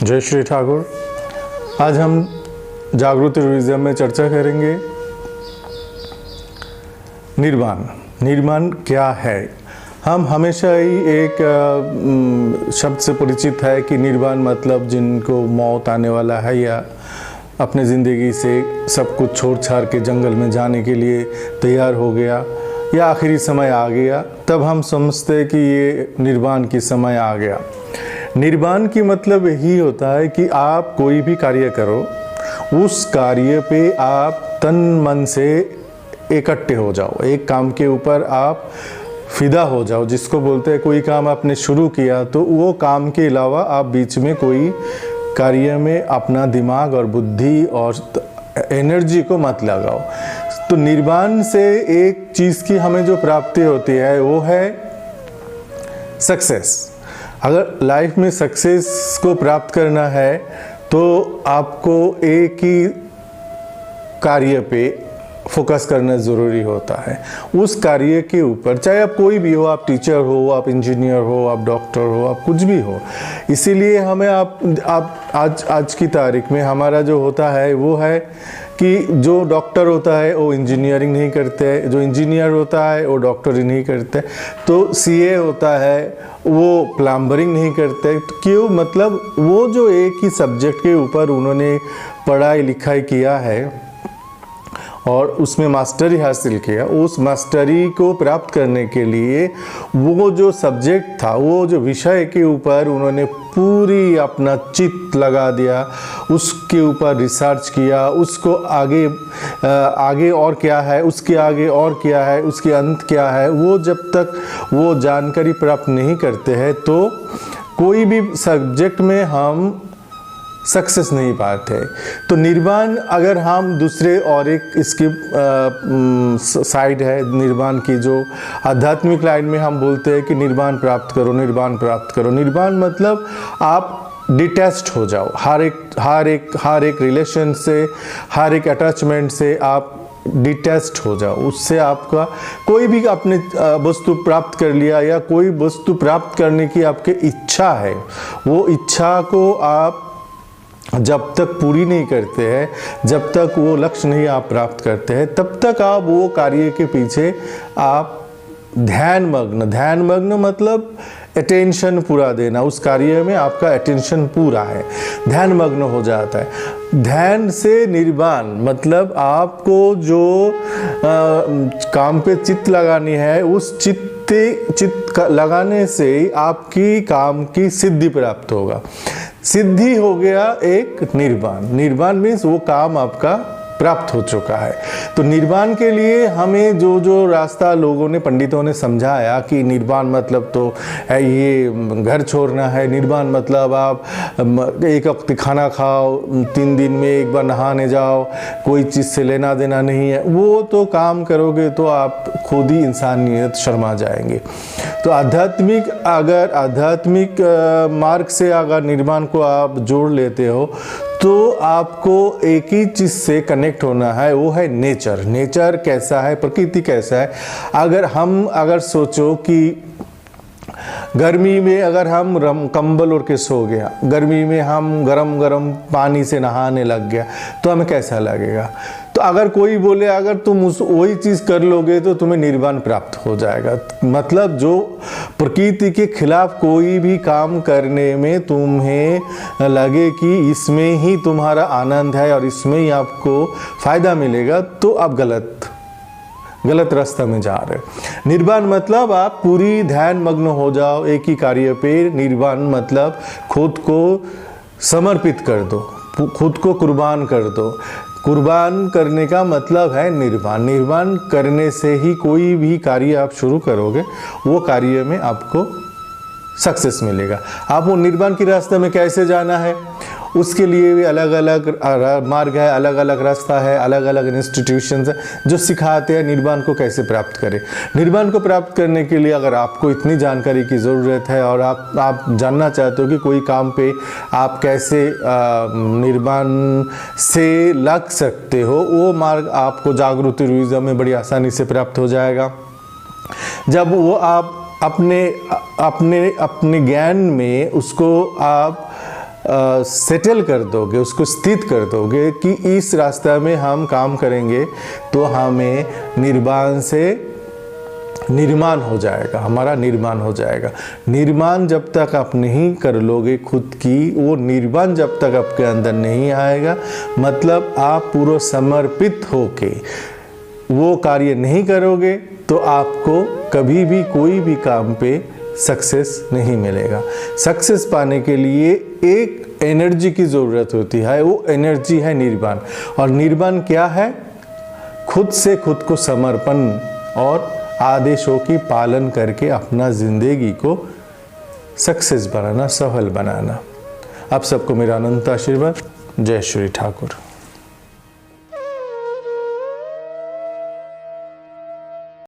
जय श्री ठाकुर। आज हम जागृति टूरिज्म में चर्चा करेंगे निर्वाण। निर्वाण क्या है? हम हमेशा ही एक शब्द से परिचित है कि निर्वाण मतलब जिनको मौत आने वाला है या अपने ज़िंदगी से सब कुछ छोड़ छाड़ के जंगल में जाने के लिए तैयार हो गया या आखिरी समय आ गया, तब हम समझते हैं कि ये निर्वाण की समय आ गया। निर्वाण की मतलब यही होता है कि आप कोई भी कार्य करो, उस कार्य पे आप तन मन से इकट्ठे हो जाओ, एक काम के ऊपर आप फिदा हो जाओ। जिसको बोलते हैं कोई काम आपने शुरू किया तो वो काम के अलावा आप बीच में कोई कार्य में अपना दिमाग और बुद्धि और एनर्जी को मत लगाओ। तो निर्वाण से एक चीज़ की हमें जो प्राप्ति होती है वो है सक्सेस। अगर लाइफ में सक्सेस को प्राप्त करना है तो आपको एक ही कार्य पे फोकस करना ज़रूरी होता है। उस कार्य के ऊपर, चाहे आप कोई भी हो, आप टीचर हो, आप इंजीनियर हो, आप डॉक्टर हो, आप कुछ भी हो। इसीलिए हमें आज की तारीख में हमारा जो होता है वो है कि जो डॉक्टर होता है वो इंजीनियरिंग नहीं करते, जो इंजीनियर होता है वो डॉक्टरी नहीं करते, तो सीए होता है वो प्लम्बरिंग नहीं करते। तो क्यों? मतलब वो जो एक ही सब्जेक्ट के ऊपर उन्होंने पढ़ाई लिखाई किया है और उसमें मास्टरी हासिल किया, उस मास्टरी को प्राप्त करने के लिए वो जो सब्जेक्ट था, वो जो विषय के ऊपर उन्होंने पूरी अपना चित्त लगा दिया, उसके ऊपर रिसर्च किया, उसको आगे और क्या है, उसके आगे और क्या है, उसके अंत क्या है, वो जब तक वो जानकारी प्राप्त नहीं करते हैं तो कोई भी सब्जेक्ट में हम सक्सेस नहीं पाते। तो निर्वाण, अगर हम दूसरे और एक इसकी साइड है निर्वाण की, जो आध्यात्मिक लाइन में हम बोलते हैं कि निर्वाण प्राप्त करो, निर्वाण प्राप्त करो। निर्वाण मतलब आप डिटैच्ड हो जाओ, हर एक रिलेशन से, हर एक अटैचमेंट से आप डिटैच्ड हो जाओ। उससे आपका कोई भी आपने वस्तु प्राप्त कर लिया या कोई वस्तु प्राप्त करने की आपकी इच्छा है, वो इच्छा को आप जब तक पूरी नहीं करते हैं, जब तक वो लक्ष्य नहीं आप प्राप्त करते हैं, तब तक आप वो कार्य के पीछे आप ध्यान मग्न मतलब अटेंशन पूरा देना, उस कार्य में आपका अटेंशन पूरा है, ध्यान मग्न हो जाता है। ध्यान से निर्वाण मतलब आपको जो काम पे चित्त लगानी है, उस चित्त लगाने से आपकी काम की सिद्धि प्राप्त होगा। सिद्धि हो गया एक निर्वाण। निर्वाण मीन्स वो काम आपका प्राप्त हो चुका है। तो निर्वाण के लिए हमें जो रास्ता लोगों ने, पंडितों ने समझाया कि निर्वाण मतलब तो है ये घर छोड़ना है, निर्वाण मतलब आप एक वक्त खाना खाओ, 3 दिन में एक बार नहाने जाओ, कोई चीज़ से लेना देना नहीं है, वो तो काम करोगे तो आप खुद ही इंसानियत शर्मा जाएंगे। तो आध्यात्मिक मार्ग से अगर निर्वाण को आप जोड़ लेते हो तो आपको एक ही चीज़ से कनेक्ट होना है, वो है नेचर। नेचर कैसा है, प्रकृति कैसा है। अगर सोचो कि गर्मी में अगर हम कंबल ओढ़ के सो गया, गर्मी में हम गरम पानी से नहाने लग गया तो हमें कैसा लगेगा? तो अगर कोई बोले अगर तुम वही चीज़ कर लोगे तो तुम्हें निर्वाण प्राप्त हो जाएगा। मतलब जो प्रकृति के खिलाफ कोई भी काम करने में तुम्हें लगे कि इसमें ही तुम्हारा आनंद है और इसमें ही आपको फ़ायदा मिलेगा, तो आप गलत रास्ता में जा रहे हो। निर्वाण मतलब आप पूरी ध्यान मग्न हो जाओ एक ही कार्य पे। निर्वाण मतलब खुद को समर्पित कर दो, खुद को कुर्बान कर दो। कुर्बान करने का मतलब है निर्वाण। निर्वाण करने से ही कोई भी कार्य आप शुरू करोगे, वो कार्य में आपको सक्सेस मिलेगा। आप वो निर्वाण के रास्ते में कैसे जाना है, उसके लिए भी अलग अलग मार्ग है, अलग अलग रास्ता है, अलग अलग इंस्टीट्यूशंस है जो सिखाते हैं निर्वाण को कैसे प्राप्त करें। निर्वाण को प्राप्त करने के लिए अगर आपको इतनी जानकारी की ज़रूरत है और आप जानना चाहते हो कि कोई काम पे आप कैसे निर्वाण से लग सकते हो, वो मार्ग आपको जागृति टूरिज्म में बड़ी आसानी से प्राप्त हो जाएगा। जब वो आप अपने ज्ञान में उसको आप सेटल कर दोगे, उसको स्थित कर दोगे कि इस रास्ता में हम काम करेंगे तो हमें निर्वाण से निर्माण हो जाएगा, हमारा निर्माण हो जाएगा। निर्माण जब तक आप नहीं कर लोगे खुद की, वो निर्वाण जब तक आपके अंदर नहीं आएगा, मतलब आप पूरा समर्पित होके वो कार्य नहीं करोगे तो आपको कभी भी कोई भी काम पे सक्सेस नहीं मिलेगा। सक्सेस पाने के लिए एक एनर्जी की ज़रूरत होती है, वो एनर्जी है निर्वाण। और निर्वाण क्या है? खुद से खुद को समर्पण और आदेशों की पालन करके अपना ज़िंदगी को सक्सेस बनाना, सफल बनाना। आप सबको मेरा अनंत आशीर्वाद। जय श्री ठाकुर।